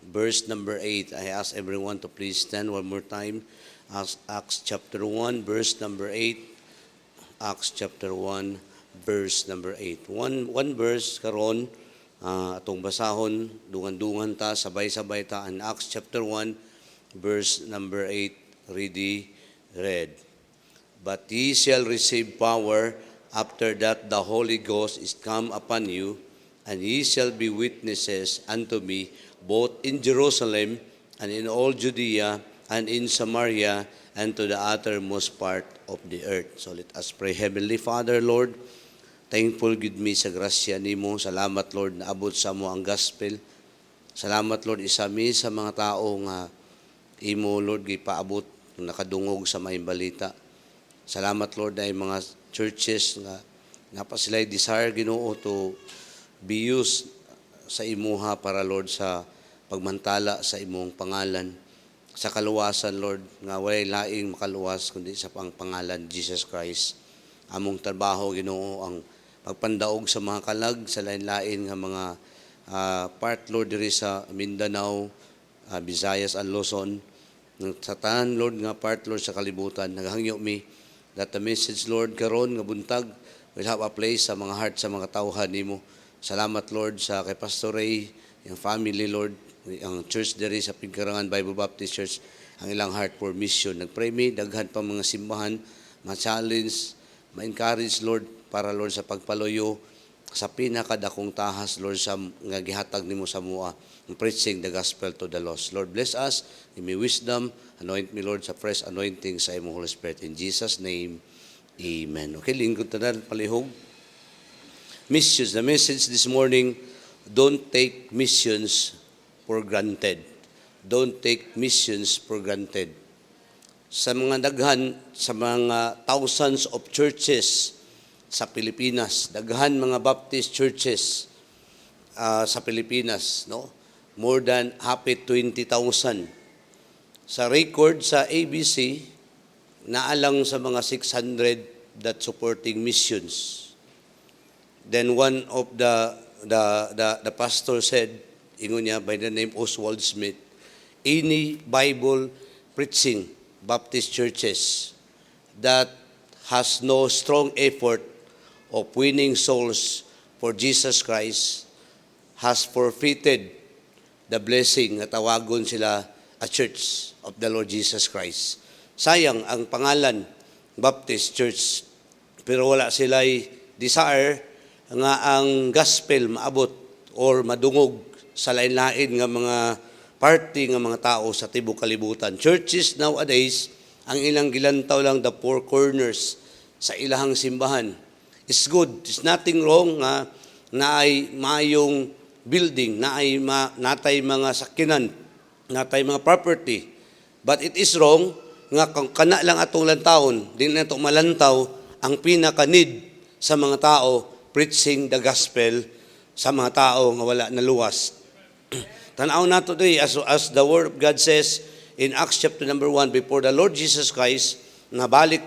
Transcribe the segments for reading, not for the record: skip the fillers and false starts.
verse number 8. I ask everyone to please stand one more time. Acts chapter 1, verse number 8. Acts chapter 1, verse number 8. One verse karon atong basahon, dungan-dungan ta, sabay-sabay ta ang Acts chapter 1, verse number 8, read. But ye shall receive power after that the Holy Ghost is come upon you, and ye shall be witnesses unto me both in Jerusalem and in all Judea and in Samaria and to the uttermost part of the earth. So let us pray. Heavenly Father, Lord, thankful gid mi sa grasya nimo. Salamat, Lord, na abot sa mo ang gospel. Salamat, Lord, isa mi sa mga tao nga imo, Lord, gipaabot nakadungog sa may balita. Salamat, Lord, na mga churches nga pa sila'y desire, Ginoo, to be used sa imuha para, Lord, sa pagmantala sa imong pangalan. Sa kaluwasan, Lord, nga walay laing makaluwas kundi sa pangalan Jesus Christ. Among trabaho, Ginoo, ang pagpandaog sa mga kalag, sa lain-lain nga mga part, Lord, diri sa Mindanao, Visayas and Luzon. Sa tanan, Lord, nga part, Lord, sa kalibutan, naghangyo mi that the message, Lord, karon nga buntag will have a place sa mga heart sa mga tauhan nimo. Salamat, Lord, sa kay Pastor Ray, yung family, Lord, ang church diri sa Pigkarangan Bible Baptist Church, ang ilang heart for mission. Nagpray mi, daghan pa mga simbahan, ma-challenge, ma-encourage, Lord, para, Lord, sa pagpaluyo sa pinakadakong tahas, Lord, sa nga gihatag nimo sa mua, preaching the gospel to the lost. Lord, bless us, give me wisdom, anoint me, Lord, sa fresh anointing sa imong Holy Spirit. In Jesus' name, amen. Okay, lingkod tanan, palihog. Missions, the message this morning, don't take missions for granted. Don't take missions for granted. Sa mga daghan, sa mga thousands of churches sa Pilipinas, daghan mga Baptist churches sa Pilipinas, no? More than 20,000. Sa record sa ABC, naalang sa mga 600 that supporting missions. Then one of the pastor said, ingon niya by the name Oswald Smith, any Bible preaching Baptist churches that has no strong effort of winning souls for Jesus Christ has forfeited the blessing na tawagon sila a church of the Lord Jesus Christ. Sayang ang pangalan Baptist Church, pero wala sila'y desire nga ang gospel maabot or madungog sa lain-lain nga mga party nga mga tao sa tibok kalibutan. Churches nowadays, ang ilang gilantaw lang the four corners sa ilahang simbahan. It's good. It's nothing wrong nga naay mayong building, natay mga sakinan, natay mga property. But it is wrong nga kung kana lang atong lantawon, di na ito malantaw ang pinaka-need sa mga tao, preaching the gospel sa mga tao nga wala na luwas. Tanaw nato today as the word of God says in Acts chapter number 1, before the Lord Jesus Christ nibalik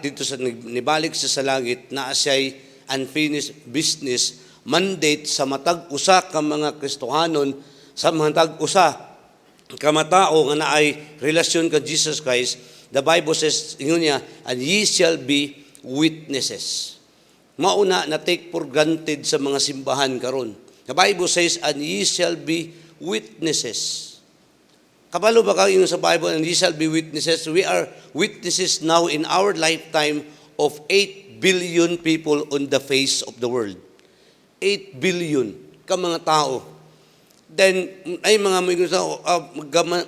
sa langit, na siya'y unfinished business mandate sa matag usa ka mga Kristohanon, sa matag usa ka matao nga naay relasyon kay Jesus Christ. The Bible says ingon niya, and ye shall be witnesses. Mauna na take for granted sa mga simbahan karon. The Bible says, and ye shall be witnesses. Kabalo ba kayo sa Bible, and ye shall be witnesses? We are witnesses now in our lifetime of 8 billion people on the face of the world. 8 billion ka mga tao. Then, ay mga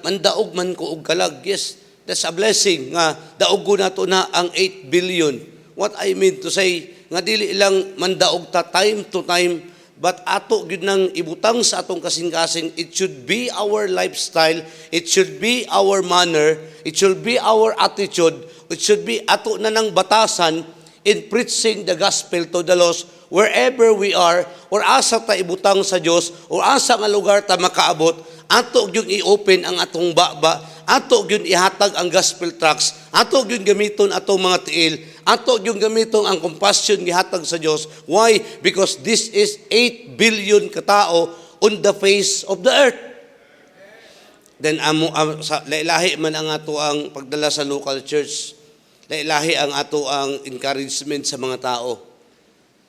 mandaog man ko og kalag. Yes, that's a blessing nga daog ko nato na ang 8 billion. What I mean to say, nga dili ilang mandaog ta time to time, but ato gyud nang ibutang sa atong kasing-kasing. It should be our lifestyle, it should be our manner, it should be our attitude, it should be ato na nang batasan in preaching the gospel to the lost wherever we are, or asa ta ibutang sa Dios, or asa nga lugar ta makaabot, ato gyud i-open ang atong baba, ato gyud ihatag ang gospel tracts, ato gyud gamiton atong mga tiil, ato gyud gamiton ang compassion gihatag sa Dios. Why? Because this is 8 billion katao on the face of the earth. Then sa lailahi man ang ato ang pagdala sa local church. Lailahi ang ato ang encouragement sa mga tao.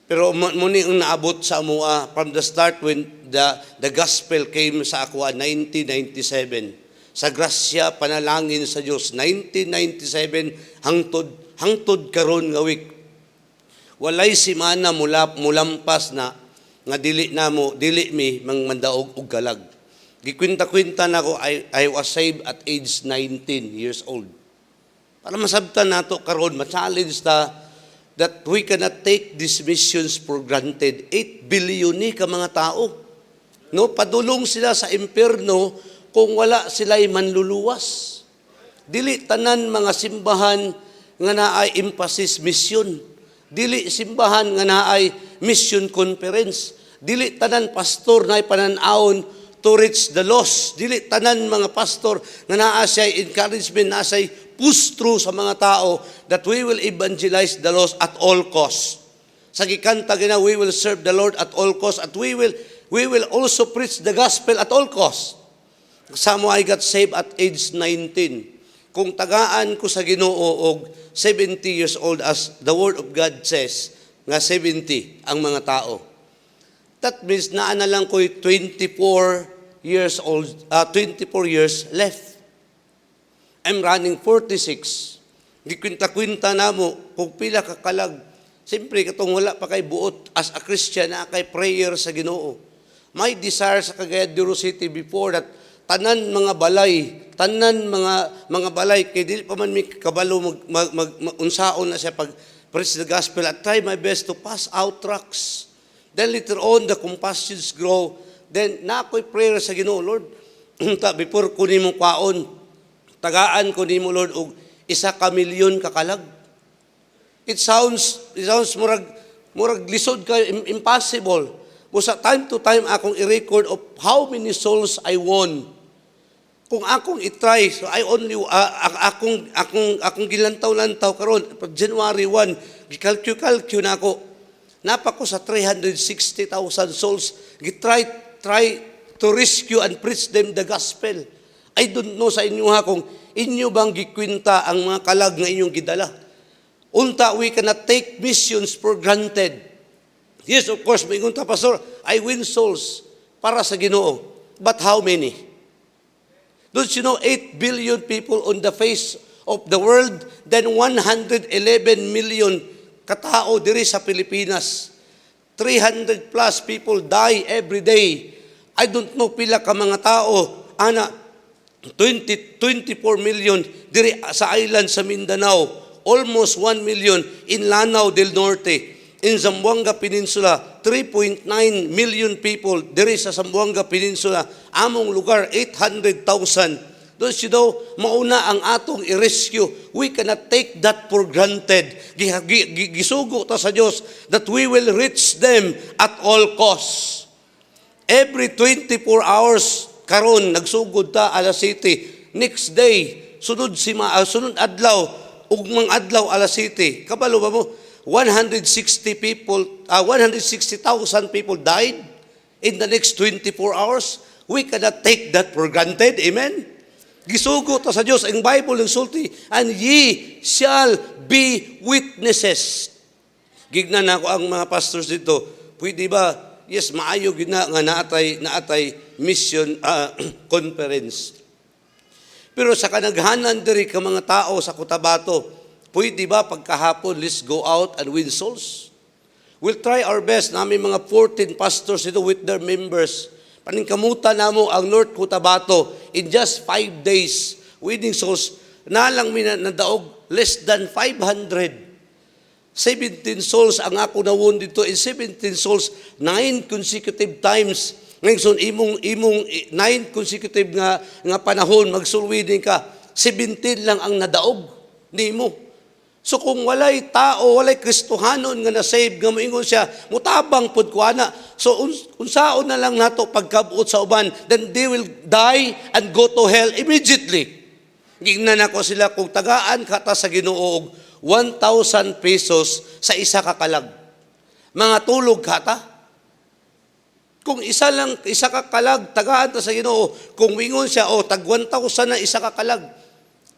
Pero muni ang naabot sa amua from the start when the gospel came sa ako 1997. Sa grasya panalangin sa Dios 1997 hangtod karon nga week. Walay simana mulampas na nga dili mi mandaog og galag. Gikwinta-kwinta nako I was saved at age 19 years old. Para masabtan nato karon, ma-challenge ta that we cannot take these missions for granted. 8 billion ni ka mga tao. No, padulong sila sa impyerno kung wala sila'y manluluwas. Dili tanan mga simbahan nga naay emphasis mission. Dili simbahan nga naay mission conference. Dili tanan pastor naay pananaon to reach the lost. Dili tanan mga pastor nga naa siya encouragement, naa siya push through sa mga tao that we will evangelize the lost at all costs. Sa gikanta gina, we will serve the Lord at all costs at we will also preach the gospel at all costs. Samo I got saved at age 19. Kung tagaan ko sa Ginoo og 70 years old as the word of God says, nga 70 ang mga tao. That means naa na lang ko'y 24 years old, 24 years left. I'm running 46. Gikwinta-kwinta na mo kung pila kakalag. Siyempre, katong wala pa kay buot as a Christian na kay prayer sa Ginoo. My desire sa Cagayan de Oro City before that tanan mga balay kay dili pa man mi kabalo unsaon na siya pag preach the gospel. I try my best to pass out tracts. Then later on the compassions grow. Then na ako'y prayer sa Ginoo, Lord. Before ko nimo kwaon, tagaan ko nimo Lord og 1 milyon kakalag. It sounds murag lisod ka, impossible. Busa time to time akong i-record of how many souls I won. Kung akong i-try, so I only akong gilantaw-lantaw karon January 1, gikalkyu na ako. Napa ko sa 360,000 souls. Try to rescue and preach them the gospel. I don't know sa inyo kung inyo bang gikwinta ang mga kalag nga inyong gidala. Unta, we cannot take missions for granted. Yes, of course, may unta, Pastor, I win souls para sa Ginoo. But how many? Don't you know 8 billion people on the face of the world, then 111 million katao diri sa Pilipinas. 300 plus people die every day. I don't know pila ka mga tao, 24 million diri sa island sa Mindanao, almost 1 million in Lanao del Norte. In Zamboanga Peninsula, 3.9 million people diri sa Zamboanga Peninsula. Among lugar, 800,000. Don't you know, mauna ang atong i-rescue. We cannot take that for granted. Gisugo ta sa Diyos that we will reach them at all costs. Every 24 hours, karon nagsugod ta alas 7. Next day, sunod adlaw, ugmang adlaw alas 7. Kabalo ba mo? 160,000 people died in the next 24 hours. We cannot take that for granted. Amen? Gisugo ta sa Diyos. Ang Bible nagsulti, and ye shall be witnesses. Gignan ako ang mga pastors dito. Pwede ba? Yes, maayo gina nga naatay mission conference. Pero sa kanaghanan diri ka mga tao sa Cotabato, pwede ba pagkahapon, let's go out and win souls? We'll try our best. Namin mga 14 pastors ito with their members. Paningkamutan namo ang North Cotabato in just 5 days. Winning souls, nalang nadaog less than 500. 17 souls ang ako nawon dito. In 17 souls, 9 consecutive times. Ngayon, imong 9 consecutive nga panahon, magsulwiding ka, 17 lang ang nadaog. Nimo. So kung walay tao, walay Kristohanon nga na-save, nga moingon siya, mutabang pud ko ana. So unsaon na lang nato pagkabuot sa uban, then they will die and go to hell immediately. Gingnan ako sila kung tagaan kata sa Ginoo 1,000 pesos sa isa ka kalag. Mga tulog kata. Kung isa ka kalag, tagaan ta sa Ginoo. Kung wingon siya, tag 1,000 na isa ka kalag.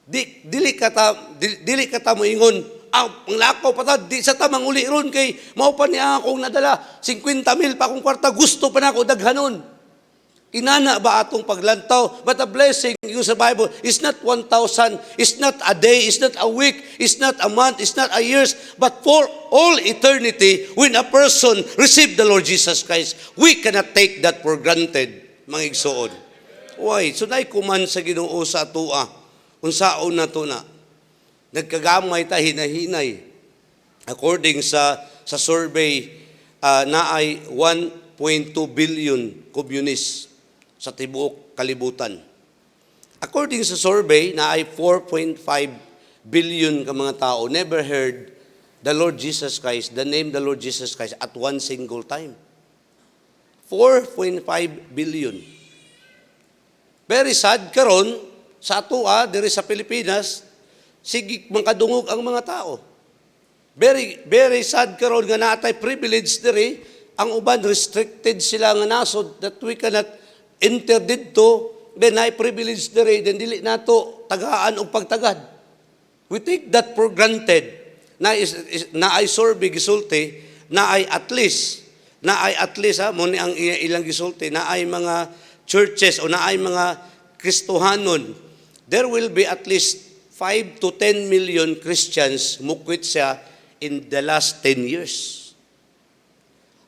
Dili ka ta moingon, ang lakaw pa ta, di sa ta manguli ron kay mao pa niya akong nadala 50,000 pa akong kwarta, gusto pa na ako daghanon. Inana ba atong paglantaw? But a blessing, yung sa Bible, is not 1,000, is not a day, is not a week, is not a month, is not a years, but for all eternity, when a person receive the Lord Jesus Christ, we cannot take that for granted, mga igsoon. Why? So naikuman sa Ginoo sa atua, unsaon na to na, nagkagamay ta hinahinay. According sa survey, naay 1.2 billion communists sa tibuok kalibutan. According sa survey, naay 4.5 billion ka mga tao never heard the Lord Jesus Christ, the name the Lord Jesus Christ at one single time. 4.5 billion. Very sad karon sa atua diri sa Pilipinas, sige makadungog ang mga tao. Very sad karon nga natay privilege diri, ang uban restricted sila nga nasod that we cannot enter didto, then ay privilege diri, then dili nato tagaan og pagtagad. We take that for granted. Na ay survey gisulti, na ay at least mo ni ang ilang gisulti, na ay mga churches o na ay mga Kristohanon, there will be at least 5 to 10 million Christians mukwit siya in the last 10 years.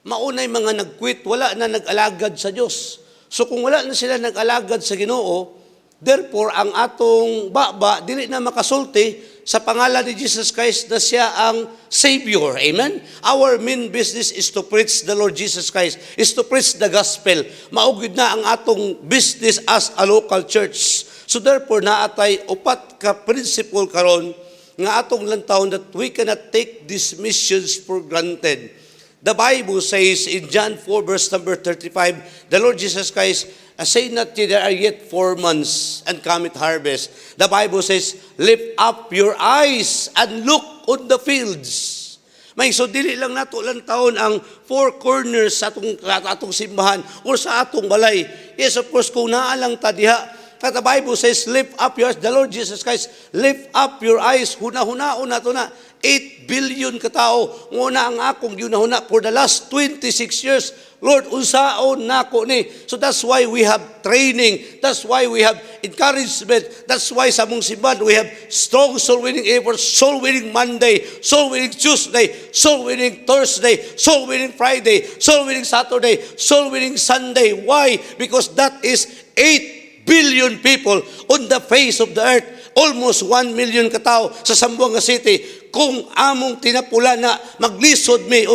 Maunay mga nagquit, wala na nag-alagad sa Diyos. So kung wala na sila nag-alagad sa Ginoo, therefore ang atong baba dili na makasulti sa pangalan ni Jesus Christ na siya ang Savior. Amen? Our main business is to preach the Lord Jesus Christ, is to preach the gospel. Maugid na ang atong business as a local church. So therefore, naatay upat ka principle karon nga atong lantawon that we cannot take these missions for granted. The Bible says in John 4 verse number 35, the Lord Jesus Christ, say not ye there are yet 4 months and cometh harvest. The Bible says, lift up your eyes and look on the fields. May so dili lang nato lang taon ang 4 corners sa atong simbahan or sa atong balay. Yes, of course, kung naalang ta diha, the Bible says, lift up your eyes. The Lord Jesus Christ, lift up your eyes. Huna-hunaon na to na. 8 billion katao. Nguna ang akong yunahuna for the last 26 years. Lord, unsaon nako ni. So that's why we have training. That's why we have encouragement. That's why sa mong simbahan, we have strong soul winning efforts, soul winning Monday, soul winning Tuesday, soul winning Thursday, soul winning Friday, soul winning Saturday, soul winning Sunday. Why? Because that is 8 billion people on the face of the earth. Almost 1 million katao sa Zamboanga City. Kung among tinapula na maglisod mi,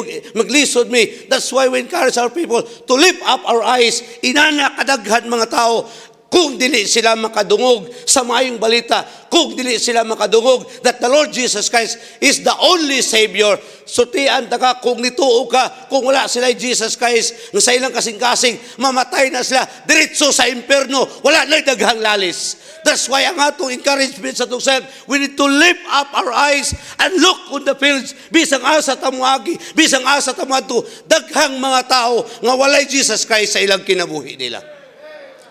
that's why we encourage our people to lift up our eyes. Inana kadaghan mga tao, kung dili sila makadungog sa maayong balita, kung dili sila makadungog that the Lord Jesus Christ is the only Savior. So tiyan ka, kung nituo ka, kung wala sila Jesus Christ, ng sa ilang kasing-kasing, mamatay na sila, diretso sa impyerno, wala na daghang lalis. That's why ang atong encouragement sa itong we need to lift up our eyes and look on the fields. Bisang asa tamuagi, bisang asa tamuadto, daghang mga tao nga walay Jesus Christ sa ilang kinabuhi nila.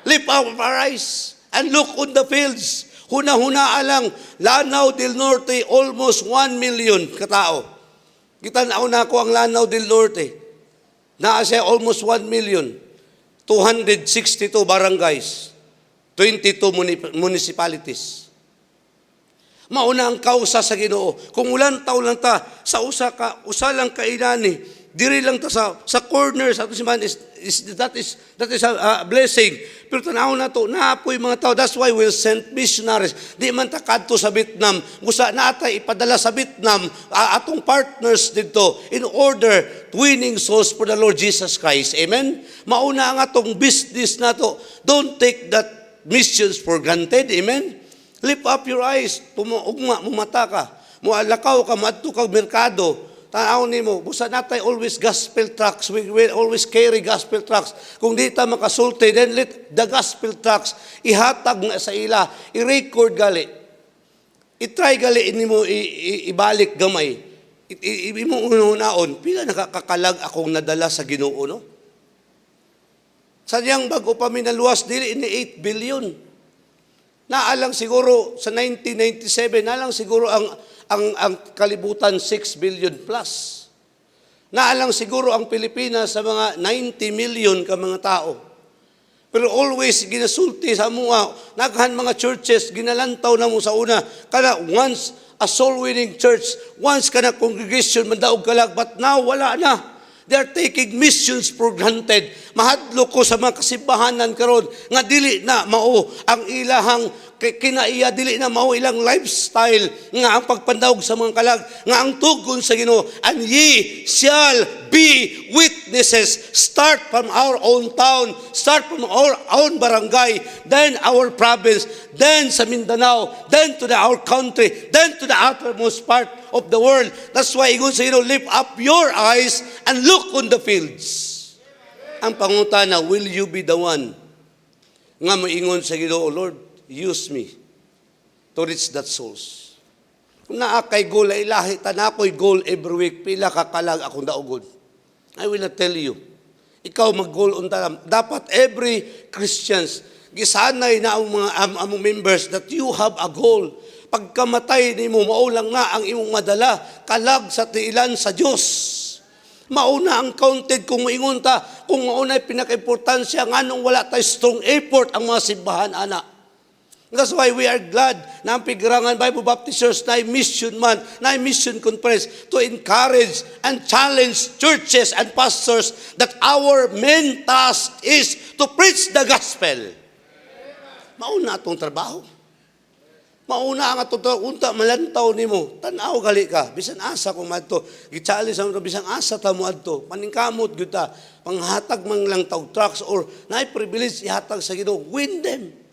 Lift up our eyes and look on the fields. Huna-huna alang, Lanao del Norte, almost 1 million katao. Kita na ko ang Lanao del Norte. Naa siya almost 1 million. 262 barangays. 22 municipalities. Mauna ang kausa sa Ginoo. Kung ulan taon lang ta, sa usa lang kainani, diri lang ta sa corner sa ato simbahan that is a blessing. Pero tanaw na to, naapoy mga tao. That's why we'll send missionaries. Di man ta kadto sa Vietnam. Gusto natay ipadala sa Vietnam atong partners dito in order to winning souls for the Lord Jesus Christ. Amen? Mauna ang atong business na to. Don't take that missions for granted. Amen? Lift up your eyes. Mumata ka. Mualakaw ka, maadto kag merkado. Tanaw nimo, busa natay always gospel tracts. We will always carry gospel tracts. Kung di ta makasulti, then let the gospel tracts ihatag na sa ila, i-record gali. I-try gali nimo ibalik gamay. Imo unaon, pila nakakakalag akong nadala sa Ginoo, no? Sadyang bago pa minaluwas, dili ni 8 billion. Naalang siguro sa 1997, naalang siguro ang kalibutan 6 billion plus. Naalang siguro ang Pilipinas sa mga 90 million ka mga tao. Pero always ginasulti sa mga naghan mga churches, ginalantaw na mo sa una. Kana once a soul winning church, once kana congregation mandaog kalag, but now wala na. They are taking missions for granted. Mahadlo ko sa mga kasimbahanan karon nga dili na mao ang ilahang kinaiya, dili na mao ilang lifestyle nga ang pagpandawog sa mga kalag, nga ang tugon sa Ginoo, and ye shall be witnesses. Start from our own town, start from our own barangay, then our province, then sa Mindanao, then to our country, then to the uttermost part of the world. That's why igon sa Ginoo, lift up your eyes and look on the fields. Ang pangutana, will you be the one nga moingon sa Ginoo, Lord, use me to reach that souls. Kung naa kay goal ay ilahi, tanakoy goal every week, pila kakalag akong daugod. I will not tell you. Ikaw mag-goal unta. Dapat every Christians, gisanay na ang mga among members that you have a goal. Pagkamatay ni mo, maulang na ang imong madala, kalag sa tiilan sa Diyos. Mauna ang counted kung maingon ta, kung mauna ay pinaka-importansya, nganong wala tayo strong effort ang mga simbahan, anak. That's why we are glad na ang Pigarangan Bible Baptist Church na mission man, na mission conference to encourage and challenge churches and pastors that our main task is to preach the gospel. Mauna atong trabaho. Mauna ang atong unta malantaw nimo. Tanaw gali ka, bisan asa ko madto. Gi-challenge sa bisan asa ta mo adto. Paningkamot gyud ta. Panghatag man lang tawag trucks or naay privilege ihatag sa Ginoo. Win them.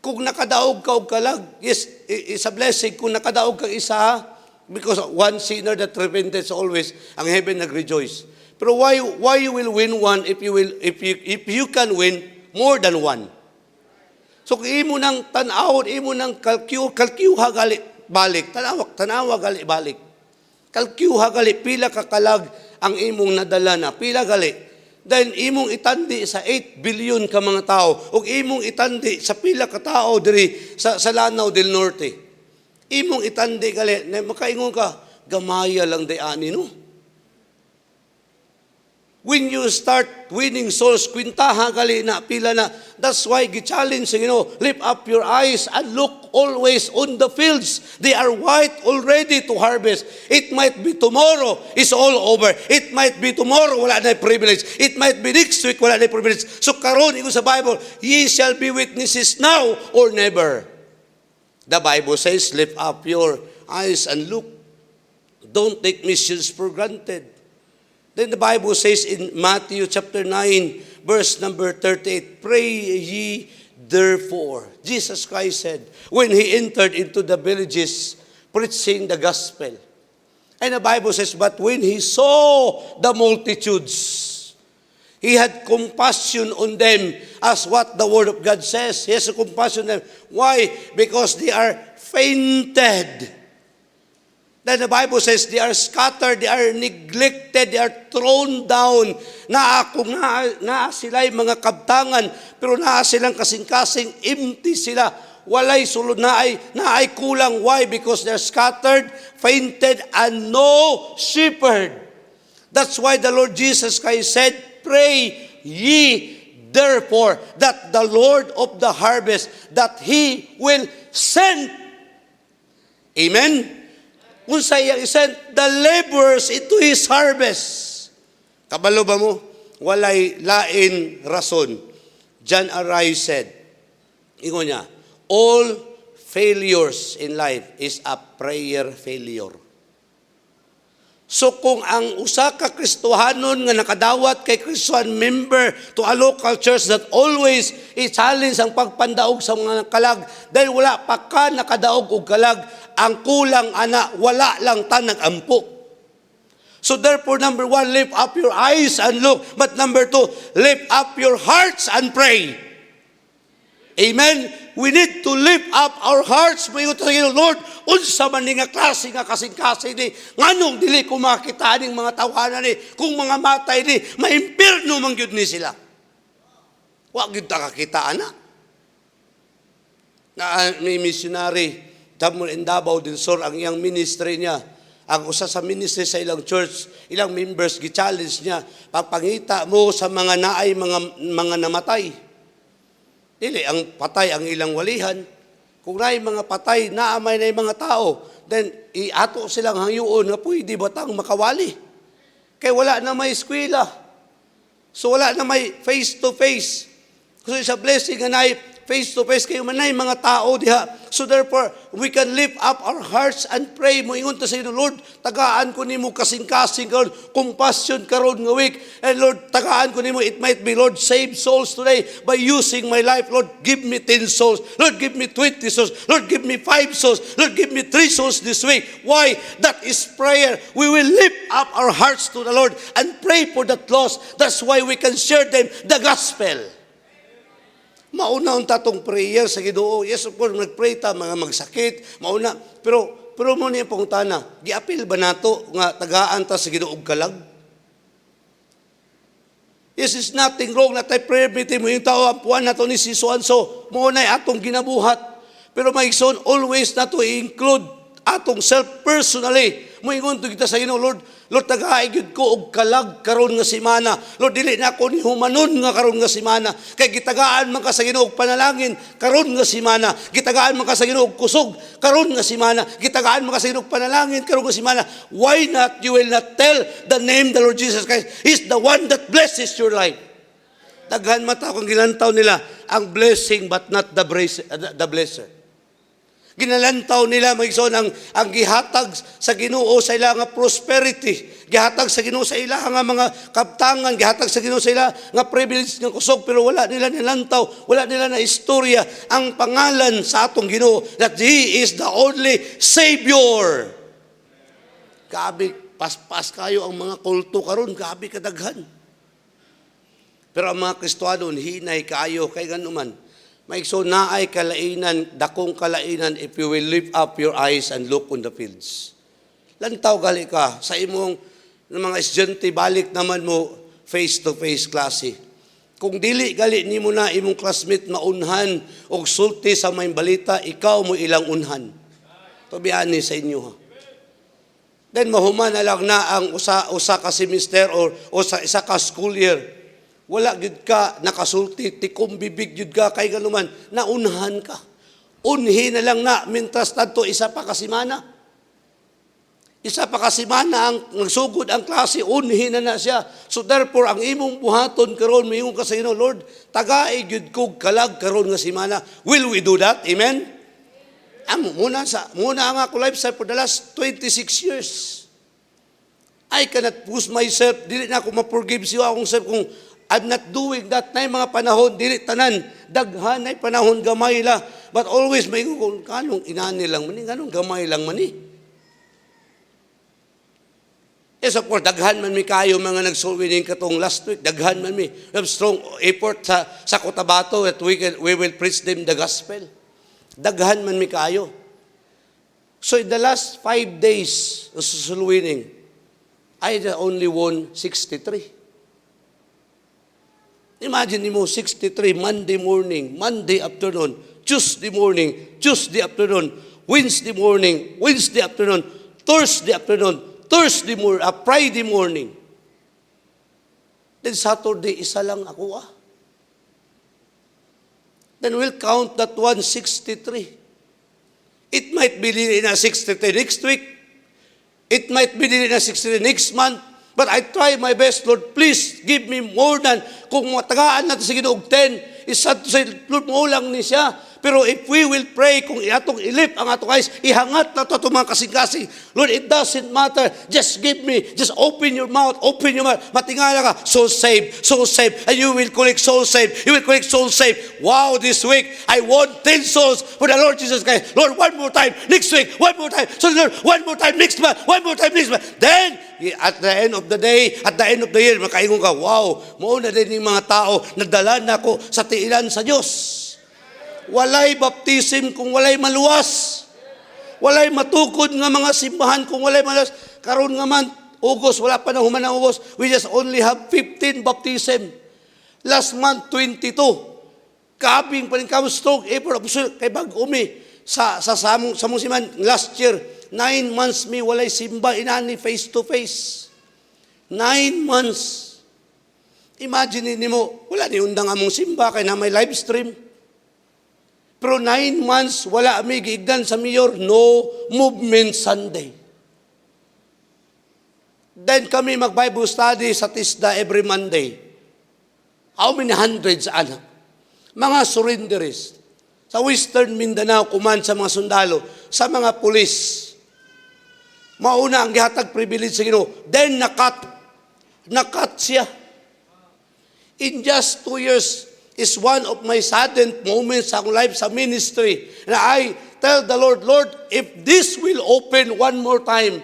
Kung nakadaog ka og kalag, yes, is a blessing. Kung nakadaog ka isa, because one sinner that repenteth always, ang heaven nag-rejoice. Pero why you will win one if you can win more than one? So kung imo nang tan-awon, imo nang kalkyuha gali balik, tanawa gali balik. Kalkyuha gali pila ka kalag ang imong nadala na, pila gali. Then imong itandi sa 8 billion ka mga tao, ug imong itandi sa pila ka tao diri sa Lanao del Norte. Imong itandi gali, makaingon ka, gamaya lang day ani no. When you start winning souls, kwintaha gali na, pila na. That's why gi-challenge sa Ginoo, lift up your eyes and look always on the fields. They are white, already to harvest. It might be tomorrow, it's all over. It might be tomorrow, wala na privilege. It might be next week, wala na privilege. So karon iko sa Bible, ye shall be witnesses now or never. The Bible says, lift up your eyes and look. Don't take missions for granted. Then the Bible says in Matthew chapter 9, verse number 38, pray ye therefore. Jesus Christ said, when he entered into the villages, preaching the gospel. And the Bible says, but when he saw the multitudes, he had compassion on them, as what the word of God says. He has compassion on them. Why? Because they are fainted. Then the Bible says they are scattered, they are neglected, they are thrown down. Naa sila'y mga kabtangan, pero naa silang kasing-kasing, empty sila. Walay sulod, naay kulang. Why? Because they're scattered, fainted, and no shepherd. That's why the Lord Jesus Christ said, pray ye therefore that the Lord of the harvest, that He will send. Amen? Kung sa iyang isend, the laborers into His harvest. Kabalo ba mo? Walay lain rason. John Arai said, ingon niya, all failures in life is a prayer failure. So kung ang usa ka Kristohanon nga nakadawat kay Christian member to a local church that always i-challenge ang pagpandaog sa mga kalag, dahil wala pa ka nakadaog og kalag, ang kulang ana, wala lang ta nag-ampo. So therefore, number 1, lift up your eyes and look. But number 2, lift up your hearts and pray. Amen? We need to lift up our hearts. Mayon to say, Lord, unsa man ni nga klase nga kasing-kasing ni, nganong dili ko makita ning mga tawanan ni, kung mga matay ni, maimpirno man gyud ni sila. Wa gyud ta kakita ana. Na may missionary Damon in Davao din sir ang iyang ministry niya. Ang usa sa ministry sa ilang church, ilang members gi-challenge niya, pagpangita mo sa mga naay mga namatay. Dili ang patay ang ilang walihan. Kung naay mga patay, naamay na mga tao, then iato silang hangyoon nga pwede batang makawali. Kaya wala na may eskwela. So wala na may face-to-face. So sa blessing nga naay face-to-face kayo manay mga tao diha. So therefore, we can lift up our hearts and pray. Moingon ta sa inyo, Lord, tagaan ko nimo kasing-kasing karon, compassion karon nga week. And Lord, tagaan ko nimo, it might be, Lord, save souls today by using my life. Lord, give me 10 souls. Lord, give me 20 souls. Lord, give me 5 souls. Lord, give me 3 souls this week. Why? That is prayer. We will lift up our hearts to the Lord and pray for that lost. That's why we can share them the gospel. Mauna tatong prayer sa Ginoo. Yes, of course, nagpray ta, mga magsakit, mauna. Pero mo niya pong tana, giapil ba nato nga tagaan ta sa Ginoo og kalag? Yes, is nothing wrong na tayo prayer meeting mo yung tao, ampuan na to ni si so-and-so. Mauna atong ginabuhat. Pero maigsoon, always na to i-include atong self personally. Moingon to kita sa Ginoo, Lord, tagaigid ko og kalag karon nga semana. Lord, dili na ako ni humanon nga karon nga semana. Kay gitagaan man ka sa Ginoo og panalangin karon nga semana. Gitagaan man ka sa Ginoo og kusog karon nga semana. Gitagaan man ka sa Ginoo og panalangin karon nga semana. Why not you will not tell the name the Lord Jesus Christ? He's the one that blesses your life. Daghan mata kung gilantaw nila ang blessing but not the blesser. Ginalantaw nila magigsoon ang gihatag sa Ginoo sa ilang nga prosperity, gihatag sa Ginoo sa ilang nga mga kabtangan, gihatag sa Ginoo sa ilang nga privilege nga kusog, pero wala nila nilantaw, wala nila na istorya ang pangalan sa atong Ginoo that He is the only Savior. Kabi paspas kayo ang mga kulto karon, kabi kadaghan. Pero ang mga Kristiyano hinay kayo kay ganuman. Maigso na ay kalainan, dakong kalainan if you will lift up your eyes and look on the fields. Lantaw gali ka sa imong mga estudyante, balik naman mo face-to-face klase. Kung dili gali nimo na imong classmate maunhan og sulti sa may balita, ikaw mo ilang unhan. Tubiani sa inyo ha. Then mahuman na lang na ang usa ka semester or sa isa ka school year. Wala gid ka nakasulti, tikom bibig gid ka kay ganuman, naunhan ka. Unhi na lang na mintas tanto isa pa ka semana. Isa pa ka semana ang nagsugod ang klase, unhi na siya. So therefore ang imong buhaton karon moingon ka sa Ginoo, Lord, tagaay gid kog kalag karon nga semana. Will we do that? Amen. Muna ang ako lifestyle for the last 26 years. I cannot push myself, dili na ako ma-forgive siya akong self kung I'm not doing that. Na mga panahon, dili tanan, daghan ay panahon gamay la. But always, may kung kanong inani lang mani, kanong gamay lang mani. Yes, of course, daghan man mi kayo mga nag-soul winning katong last week. Daghan man mi. We have strong effort sa Cotabato that we will preach them the gospel. Daghan man mi kayo. So in the last 5 days of soul winning, I only won 63. Imagine mo, 63, Monday morning, Monday afternoon, Tuesday morning, Tuesday afternoon, Wednesday morning, Wednesday afternoon, Thursday afternoon, Thursday morning, Friday morning. Then Saturday, isa lang ako Then we'll count that 163. It might be na 63 next week. It might be na 63 next month. But I try my best, Lord, please give me more than, kung matagaan natin sa Ginoo 10, isa to sa Lord mo lang ni siya. Pero if we will pray, kung atong ilip ang atong eyes, ihangat na ito mga kasing-kasing. Lord, it doesn't matter. Just give me, just open your mouth, matingala ka, soul save, and you will collect soul save. You will collect soul save. Wow, this week, I want 10 souls for the Lord Jesus Christ. Lord, one more time, next week, one more time. So Lord, one more time, next month, one more time, next month. Then, at the end of the day, at the end of the year, makaingon ka, wow, mauna din yung mga tao, nagdala na ako sa tiilan sa Diyos. Walay baptism kung walay maluwas. Walay matukod nga mga simbahan kung walay maluwas. Karon nga man, August, wala pa na human ang August. We just only have 15 baptism. Last month, 22. Kabing paling stroke, April, kay bag-umi. Sa musiman, last year, 9 months mi walay simba, inani face to face. 9 months. Imagine mo, wala ni undang among simba, kaya na may live stream. Pero 9 months, wala mi giigdan sa mayor, no movement Sunday. Then kami mag-Bible study sa TISDA every Monday. How many hundreds, anak? Mga surrenderies. Sa Western Mindanao, command sa mga sundalo, sa mga pulis. Mauna ang gihatag privilege sa Ginoo. Then nakat siya. In just 2 years, is one of my saddened moments sa akong life sa ministry. And I tell the Lord, Lord, if this will open one more time,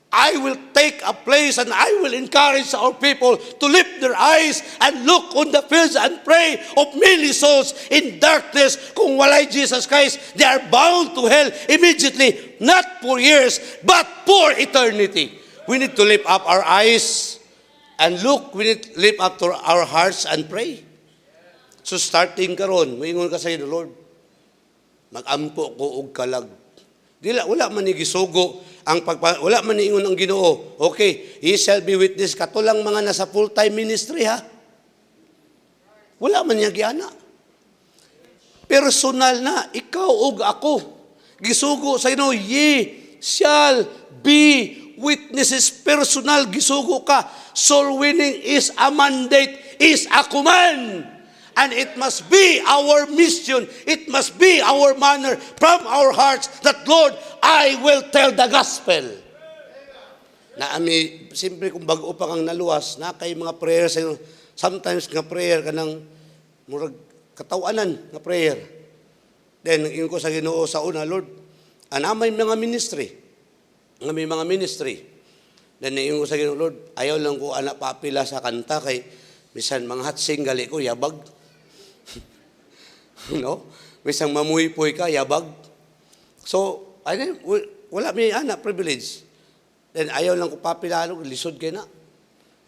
I will take a place and I will encourage our people to lift their eyes and look on the fields and pray of many souls in darkness. Kung walay Jesus Christ, they are bound to hell immediately, not for years, but for eternity. We need to lift up our eyes and look, we need to lift up to our hearts and pray. So starting karon, moingon ka sa iyo, Lord, magampo ko og kalag. Wala man ni gisugo wala man niingon ang Ginoo. Okay, he shall be witness katulang mga nasa full-time ministry ha. Wala man niya giana. Personal na ikaw ug ako. Gisugo sa Ginoo, ye shall be witnesses. Personal gisugo ka. Soul winning is a mandate, is a command. And it must be our mission, it must be our manner from our hearts that, Lord, I will tell the gospel. Na ami, simple kung bago pa kang naluwas, na kay mga prayers, sometimes nga prayer ka ng murag katawanan nga prayer. Then, yun ko sa Ginoo sa una, Lord, anamay mga ministry. May mga ministry. Then, yun ko sa Ginoo, Lord, ayaw lang ko anak papila sa kanta kay bisan mga hatsing gali ko, yabag. No? Misang mamuhi-puhi ka, yabag. So, wala may anak, privilege. Then, ayaw lang ko papilalo, lisod kayo na.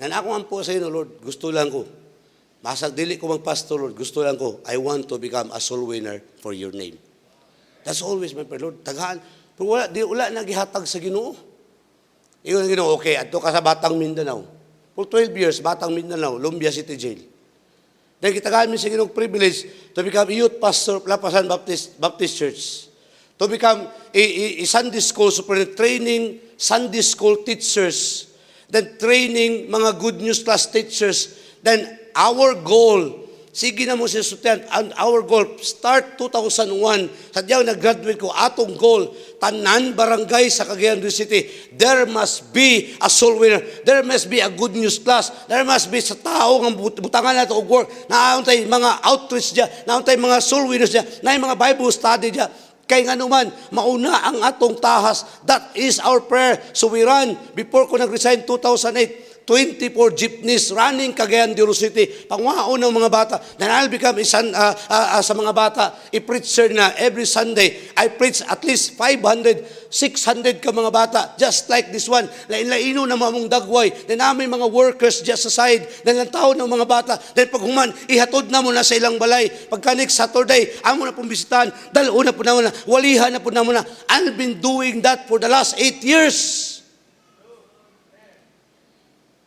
Then, ako ang po sa inyo, Lord, gusto lang ko. Masag dili ko magpastor, Lord, gusto lang ko. I want to become a soul winner for your name. That's always my prayer, Lord. Tagahan. Pero wala nagihatag sa Ginoo. Iyon ang Ginoo, okay, ato ka sa Batang Mindanao. For 12 years, Batang Mindanao, Lumbia City Jail. Dahil kita kami sa Ginoo privilege to become youth pastor, Lapasan Baptist Church. To become a Sunday school superintendent, training Sunday school teachers. Then training mga good news class teachers. Then our goal, sige na mo si Sutian, and our goal, start 2001, sadyang nag-graduate ko, atong goal, tanan barangay sa Cagayan de City, there must be a soul winner, there must be a good news class, there must be sa tao ng butangan nato og work, naauntay mga outreach dya, naauntay mga soul winners dya, na mga Bible study dya, kay nga naman, mauna ang atong tahas, that is our prayer. So we run, before ko nag-resign 2008, 24 jeepneys running Cagayan de City, pangwaon ng mga bata. Then I'll become sa mga bata, i-preacher na every Sunday. I preach at least 500, 600 ka mga bata, just like this one. Lain-laino na mamong dagway. Then may mga workers just sa side. Then ang tao ng mga bata. Then pag human, ihatod na mo na sa ilang balay. Pagka next Saturday, amo na pong bisitahan. Dalo na po na muna. Walihan na po na muna. I've been doing that for the last 8 years.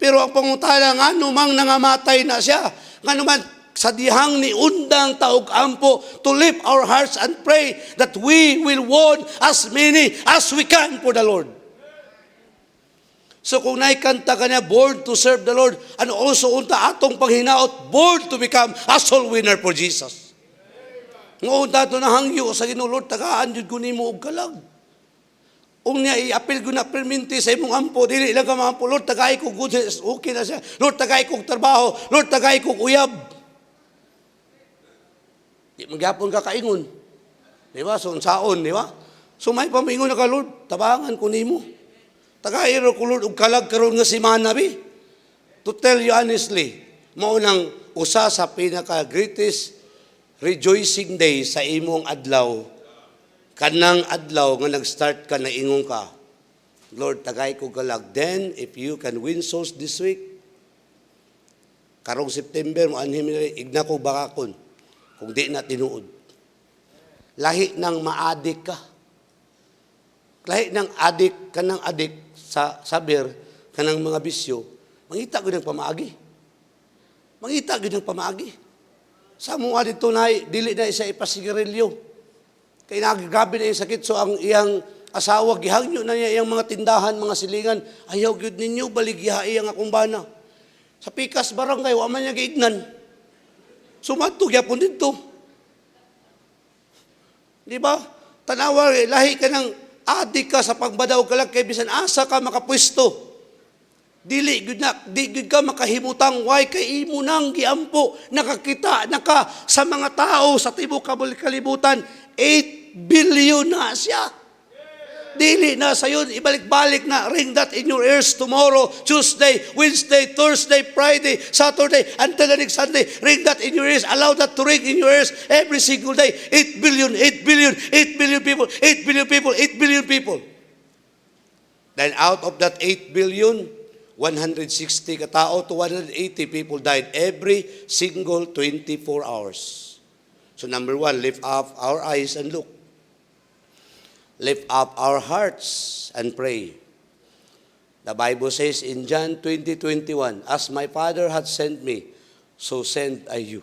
Pero ang pangutana nga numang nangamatay na siya. Nga naman sa dihang ni undang taog ampo to lift our hearts and pray that we will won as many as we can for the Lord. So kung naikanta ka niya, born to serve the Lord, and also unta atong panghinaot, born to become a soul winner for Jesus. Nga unta ito na hangyo sa Ginoo, Lord, tagaan yun ko ni mo og kalag. Kung niya i-apil ko na perminti sa imong ampo, dili lang ka mga ampo, Lord, tagay ko good, okay na siya. Lord, tagay ko trabaho. Lord, tagay ko uyab. Di magyapon ka kaingon. Di ba? So, saon, di ba? So, may pamingon na ka, Lord, tabangan ko nimo. Tagay ro ko, Lord, og kalag karon nga si Manabi. To tell you honestly, maunang usa sa pinaka-greatest rejoicing day sa imong adlaw, kanang adlaw nga nag-start ka na ingon ka, Lord, tagay ko kalag. Then, if you can win souls this week, Karong September, maanhim nila, igna ko bakakon. Kung di na tinuod. Lahi ng maadik ka. Lahi ng adik, kanang adik sa saber, kanang mga bisyo, mangita ko ng pamaagi. Mangita ko ng pamaagi. Sa mga dito na, dili na isa ipasigarilyo. Kaya nagagabi na yung sakit, so ang iyang asawa, gihangyo na niya iyang mga tindahan, mga silingan, ayaw gyud ninyo, baligya iyang akong bana. Sa Pikas Barangay, wa man niya giignan. Sumadto, gyapon dito. Di ba? Tanawa, lahi ka ng adik ka sa pagbadaw ka lang, kay bisan asa ka makapwesto. Dili gud ka makahimutang why kay imo nang giampo nakakita naka sa mga tao sa tibuok kalibutan 8 billion na siya. Dili na sayon ibalik-balik na ring that in your ears tomorrow, Tuesday, Wednesday, Thursday, Friday, Saturday, until the next Sunday. Ring that in your ears. Allow that to ring in your ears every single day. 8 billion, 8 billion, 8 billion people, 8 billion people, 8 billion people. Then out of that 8 billion, 160 katao to 180 people died every single 24 hours. So number one, lift up our eyes and look. Lift up our hearts and pray. The Bible says in John 20:21, as my Father hath sent me, so send I you.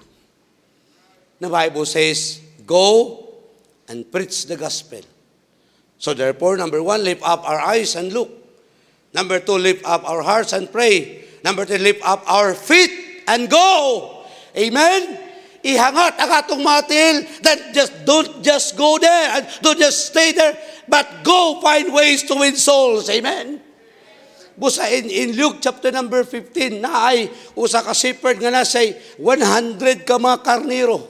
The Bible says, go and preach the gospel. So therefore, number one, lift up our eyes and look. Number two, lift up our hearts and pray. Number three, lift up our feet and go. Amen? Ihangat ang atong matil. That don't just go there and don't just stay there, but go find ways to win souls. Amen? Busa in Luke chapter number 15, na ay usa ka shepherd nga nasay 100 ka mga karniro.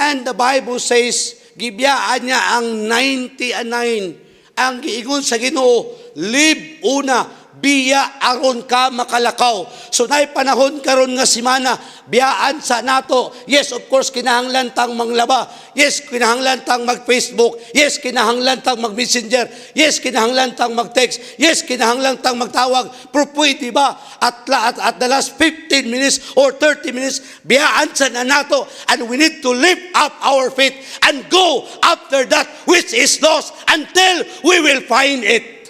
And the Bible says, gibiyaan niya ang 99. Ang giingon sa Ginoo, live una, biya aron ka makalakaw. So naay panahon karon nga semana, biyaan sa nato. Yes, of course, kinahanglan tang manglaba. Yes, kinahanglan tang mag-Facebook. Yes, kinahanglan tang mag-Messenger. Yes, kinahanglan tang mag-text. Yes, kinahanglan tang magtawag. Pero pwede ba at the last 15 minutes or 30 minutes, biyaan sa nato, and we need to lift up our faith and go after that which is lost until we will find it.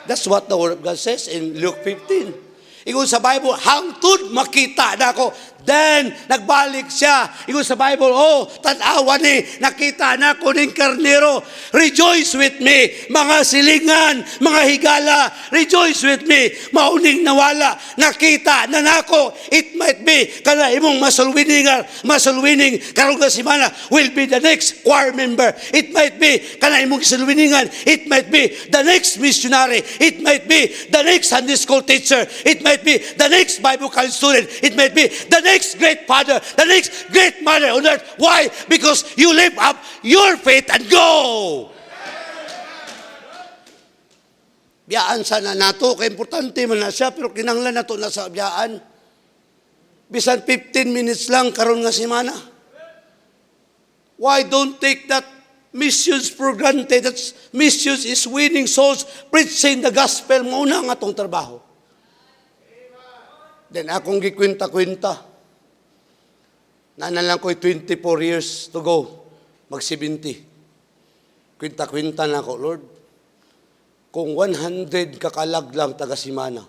That's what the Word of God says in Luke 15. Ingon sa Bible, hangtod makita na ako. Then, nagbalik siya. Ingon sa Bible, tanawa ni, nakita na ko ng karnero. Rejoice with me, mga silingan, mga higala. Rejoice with me, mauning nawala. Nakita na nako. It might be, kana imong masulwining karong nga semana will be the next choir member. It might be, kana imong sulwiningan. It might be the next missionary. It might be the next Sunday school teacher. It might be the next Bible college student. It might be the next great father, the next great mother on earth. Why? Because you lift up your faith and go. Biyaan sana nato, kaya importante man na siya, pero kinanglan nato na sa biyaan. Bisan 15 minutes lang karon nga semana. Why don't take that missions for granted? That missions is winning souls, preaching the gospel, mauna nga atong trabaho. Then akong gikwinta-kwinta. Naanalang ko'y 24 years to go. Mag-70. Kwinta-kwinta na ako, Lord. Kung 100 kakalag lang taga-simana,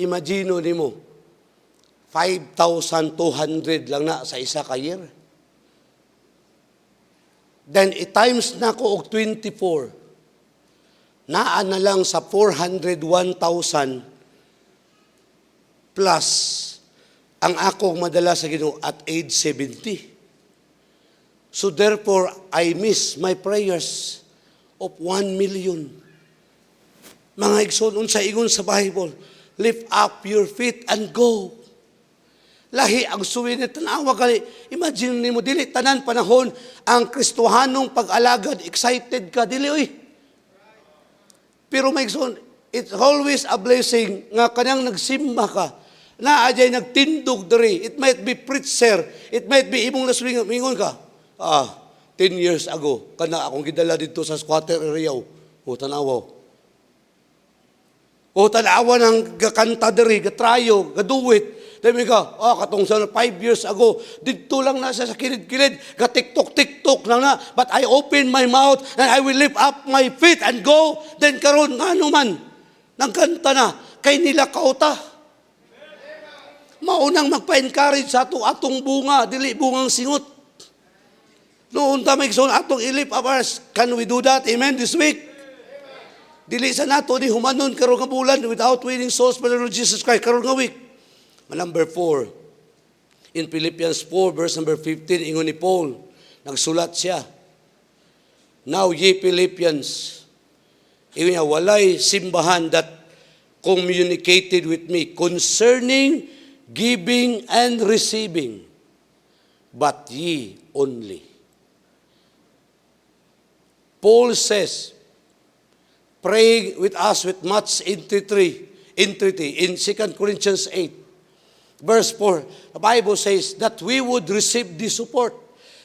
imagino ni mo, 5,200 lang na sa isa ka year. Then, times na ko og 24. Naan na lang sa 401,000 plus ang akong madala sa Ginoo at age 70. So therefore, I miss my prayers of 1 million. Mga igsoon, unsa ingon sa Bible, lift up your feet and go. Lahi ang suwin at tanawa kali. Imagine nimo dili tanan panahon ang Kristohanong pag-alagad, excited ka dili oy. Pero may igsoon, it's always a blessing nga kanang nagsimba ka. Na ajay nagtindog diri. It might be preacher. It might be imong naswingon mingon ka. 10 years ago kana akong gidala dito sa squatter area. O tanawa. O tanawa ng gakanta diri, gatrayo, gaduwit. Dami ka, katong sa 5 years ago, dito lang na siya sa kilid-kilid, ga-tiktok-tiktok lang na, but I open my mouth and I will lift up my feet and go. Then karon nga naman, nagkanta na, kay nila kauta. Maunang magpa-encourage sa atong bunga, dili bungang singot. Noon ta may atong ilip up ours. Can we do that? Amen, this week? Dili sa nato ni humanon karon nga bulan without winning souls for the Lord Jesus Christ karon nga week. Number 4, in Philippians 4, verse number 15, ingon ni Paul, nagsulat siya, now ye Philippians, ingon niya, walay simbahan that communicated with me concerning giving and receiving, but ye only. Paul says, pray with us with much entreaty in 2 Corinthians 8. Verse 4, the Bible says that we would receive this support.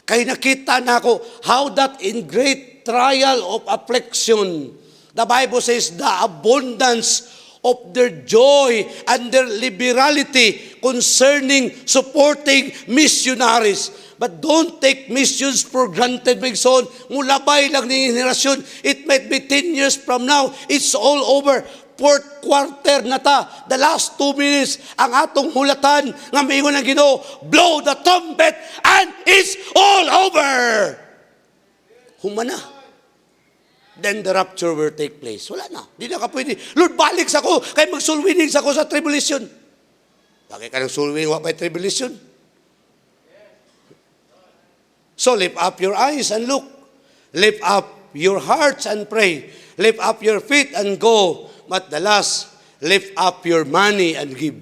Kay nakita na ako how that in great trial of affliction, the Bible says the abundance of their joy and their liberality concerning supporting missionaries. But don't take missions for granted, my son. Mulabay lang ng henerasyon. It might be 10 years from now, it's all over. 4th quarter na ta, the last 2 minutes, ang atong hulatan, nga maingon ng Ginoo, blow the trumpet, and it's all over. Humana. Then the rapture will take place. Wala na. Di na ka pwede. Lord, balik sa ko, kay mag-soul-winning sa ko sa tribulation. Bakit ka ng soul-winning, wala pa tribulation? So lift up your eyes and look. Lift up your hearts and pray. Lift up your feet and go. But the last, lift up your money and give.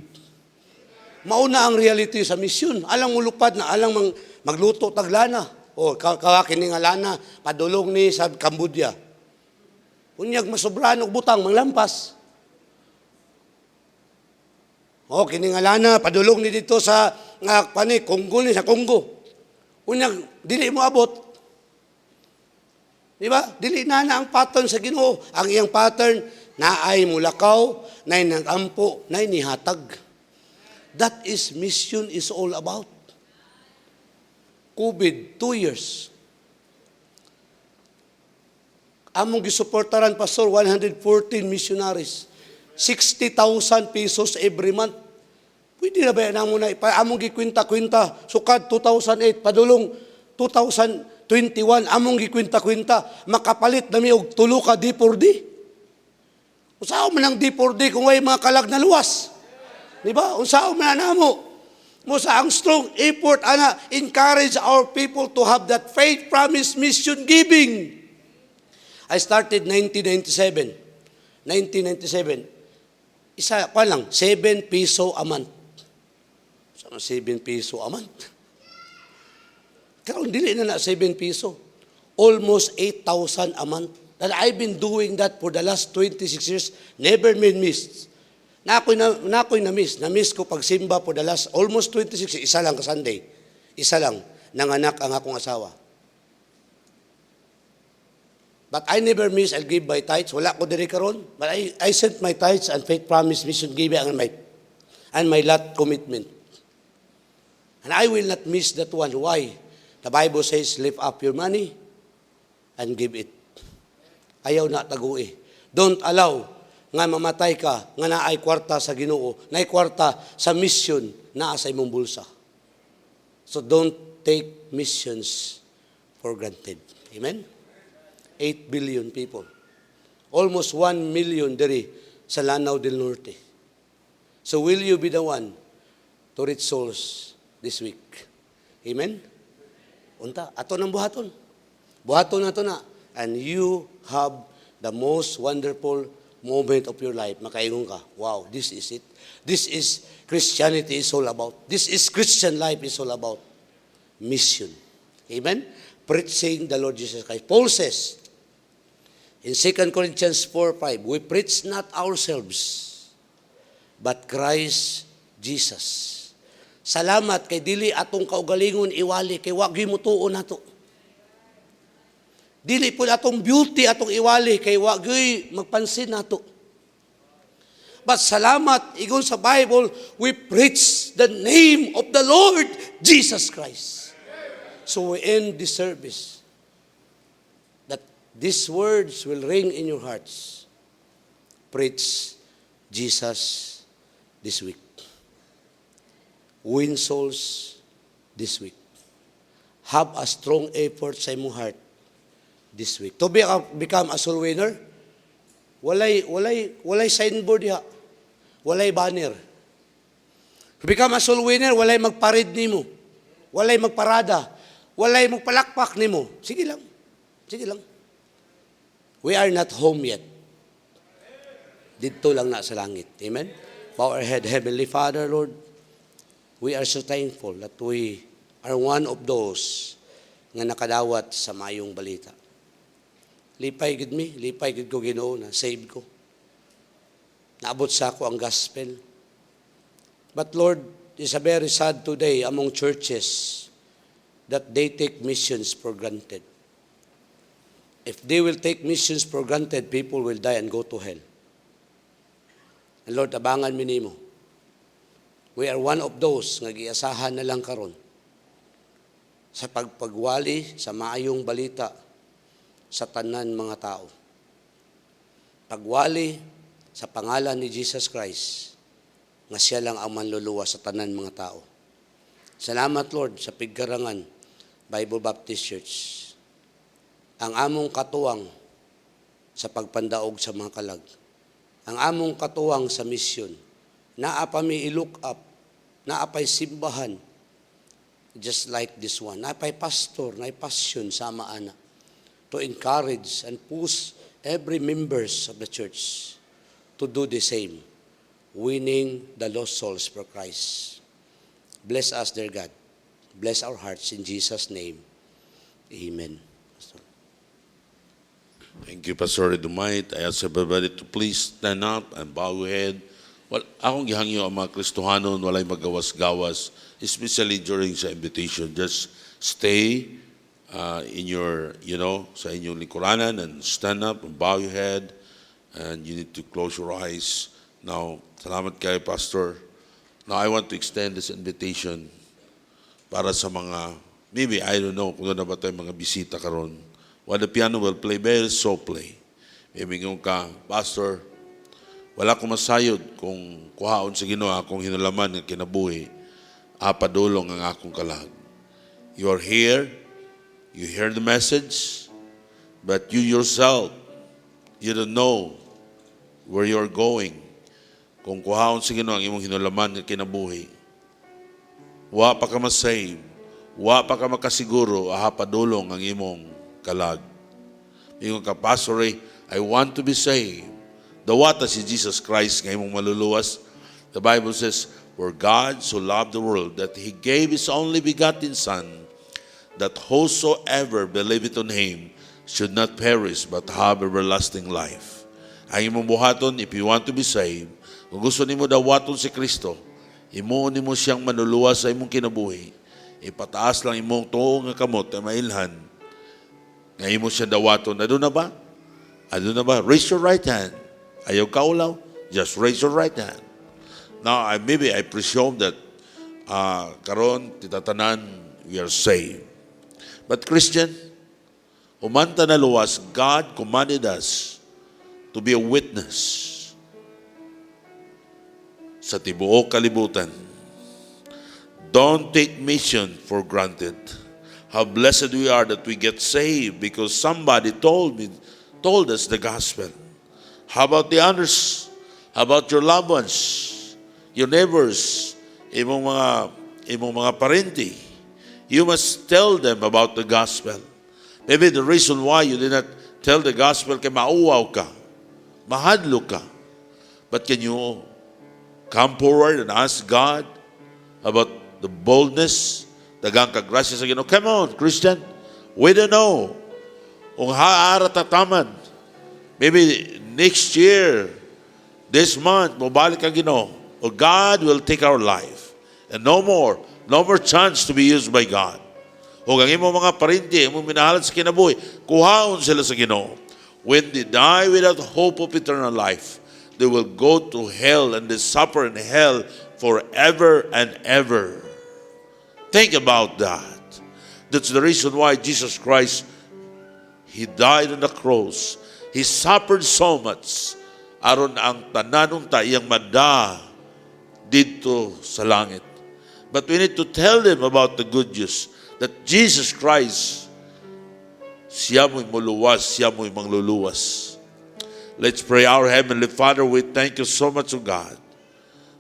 Mauna ang reality sa misyon. Alang mulupad na, alang magluto taglana. O kawakin nga lana, padulong ni sa Cambodia. Unyag masobrahan og butang, manglampas. O kini nga lana, padulong ni dito sa Congo ni sa Congo. Unyag, dili mo abot. Diba? Dili na ang pattern sa Ginoo. Ang iyang pattern, naay mulakaw, naay nagampo, naay nihatag. That is mission is all about. COVID, 2 years. Among gisuportaran, Pastor, 114 missionaries. 60,000 pesos every month. Pwede na ba yan muna? Among gikwinta-kwinta. Sukad 2008, padulong 2021, among gikwinta-kwinta. Makapalit na mi og tulo ka D4D. Usaw man ang D4D kung may mga kalag na luwas. Diba? Usaw man na mo. Musa ang strong effort, encourage our people to have that faith promise mission giving. I started 1997. 1997. Isa pa lang, 7 peso a month. Saan 7 peso a month? Karon dili na 7 peso. Almost 8,000 a month. And I've been doing that for the last 26 years. Never been missed. Na ako'y na-miss. Na-miss ko pagsimba for the last almost 26 years. Isa lang ka Sunday. Isa lang. Nanganak ang akong asawa. But I never miss. I'll give my tithes. Wala ko diri karon. But I sent my tithes and faith promise mission giving and my lot commitment. And I will not miss that one. Why? The Bible says, lift up your money and give it. Ayaw na tagui. Don't allow nga mamatay ka, nga naay kwarta sa Ginoo, naay kwarta sa mission na sa imong bulsa. So don't take missions for granted. Amen? 8 billion people. Almost 1 million diri sa Lanao del Norte. So will you be the one to reach souls this week? Amen? Unta, ato ng buhaton. Buhaton na to na. And you have the most wonderful moment of your life. Makaingon ka, wow, this is it. This is Christianity is all about. This is Christian life is all about. Mission. Amen? Preaching the Lord Jesus Christ. Paul says, in 2 Corinthians 4:5, we preach not ourselves, but Christ Jesus. Salamat kay dili atong kaugalingon iwali, kay wagi mo tuon nato. Dili po atong beauty atong iwali kay wagi magpansin nato. But salamat, igon sa Bible, we preach the name of the Lord Jesus Christ. So we end this service, that these words will ring in your hearts. Preach Jesus this week. Win souls this week. Have a strong effort sa imong heart this week. To become a soul winner, walay signboard diha. Walay banner. To become a soul winner, walay magparid nimo. Walay magparada. Walay magpalakpak nimo. Sige lang. Sige lang. We are not home yet. Dito lang na sa langit. Amen? Bow our head. Heavenly Father, Lord, we are so thankful that we are one of those nga nakadawat sa mayong balita. Lipay gid mi, lipay gid ko Ginoo na save ko. Naabot sa ako ang gospel. But Lord, it's a very sad today among churches that they take missions for granted. If they will take missions for granted, people will die and go to hell. And Lord, abangan mi nimo. We are one of those nga giasahan na lang karon sa pagpagwali sa maayong balita sa tanan mga tao. Pagwali sa pangalan ni Jesus Christ nga siya lang ang manluluwa sa tanan mga tao. Salamat Lord sa Pigkarangan Bible Baptist Church. Ang among katuwang sa pagpandaog sa mga kalag. Ang among katuwang sa misyon. Naapa mi i-look up. Naapay simbahan. Just like this one. Naapay pastor, naapay passion sa maana. To encourage and push every members of the church to do the same. Winning the lost souls for Christ. Bless us, dear God. Bless our hearts in Jesus' name. Amen. Thank you, Pastor Dumait. I ask everybody to please stand up and bow your head. Well, akong gihangyo ang mga Kristohanon, walay magawas-gawas, especially during sa invitation. Just stay in your, sa inyong likuranan and stand up and bow your head. And you need to close your eyes. Now, salamat kay Pastor. Now, I want to extend this invitation para sa mga, maybe, I don't know, kung na ba tayo mga bisita karon. While the piano will play, very softly. Maybe ngayong ka, Pastor, wala ko masayod kung kuhaon sa Ginoo akong hinulaman ng kinabuhi, apadulong ang akong kalag. You are here, you hear the message, but you yourself, you don't know where you're going. Kung kuhaon sa Ginoo ang imong hinulaman ng kinabuhi, wa pa ka masave, wa pa ka makasiguro, ahapadulong ang imong kalag. Yung ka, Pastor Ray, I want to be saved. The wata si Jesus Christ nga imong maluluwas. The Bible says, for God so loved the world that He gave His only begotten Son, that whosoever believeth on Him should not perish but have everlasting life. Ang imong buhaton, if you want to be saved, kung gusto nimo dawaton si Kristo, imuon nimo siyang manuluwas sa imong kinabuhi. Ipataas lang imong tuo nga kamot na mailhan. Ngayon mo siya dawaton. Ano na ba? Ano na ba? Raise your right hand. Ayaw kaulaw? Just raise your right hand. Now, maybe I presume that karon titatanan, we are saved. But Christian, umanta na luwas, God commanded us to be a witness sa tibuok kalibutan. Don't take mission for granted. How blessed we are that we get saved because somebody told us the gospel. How about the others? How about your loved ones, your neighbors, imong mga parente? You must tell them about the gospel. Maybe the reason why you did not tell the gospel kay mauwaw ka, mahadlo ka. But can you come forward and ask God about the boldness, dagang kagrasya sa Ginoo? Come on, Christian. We don't know. Kung haara tataman. Maybe next year, this month, mabalik ang Ginoo. Or God will take our life. And no more chance to be used by God. O ang imong mga parente, imong minahalan sa kinabuhi, kuhaon sila sa Ginoo. When they die without hope of eternal life, they will go to hell and they suffer in hell forever and ever. Think about that. That's the reason why Jesus Christ, He died on the cross. He suffered so much aron ang tananong taiyang mada dito sa langit. But we need to tell them about the good news that Jesus Christ, siya mo'y muluwas, siya mo'y mangluluwas. Let's pray. Our Heavenly Father, we thank you so much, O God.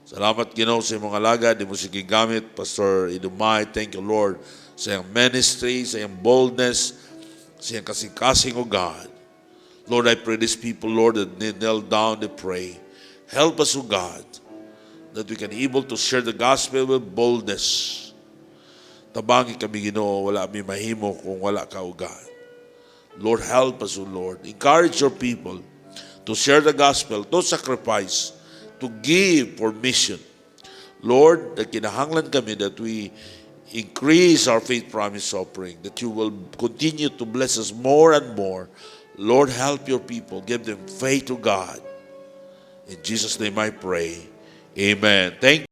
Salamat, Ginoo, sa imong alaga, di mo sige gamit, Pastor Idumay. Thank you, Lord, sa iyang ministry, sa iyang boldness, sa iyang kasing-kasing, O God. Lord, I pray these people, Lord, that they kneel down, they pray. Help us, O God, that we can able to share the gospel with boldness. Tabangi kami, Ginoo, wala kami mahimo kung wala ka, O God. Lord, help us, O Lord. Encourage your people to share the gospel, to sacrifice, to give for mission. Lord, that kinahanglan kami that we increase our faith promise offering, that you will continue to bless us more and more. Lord, help your people. Give them faith to God. In Jesus' name I pray. Amen. Thank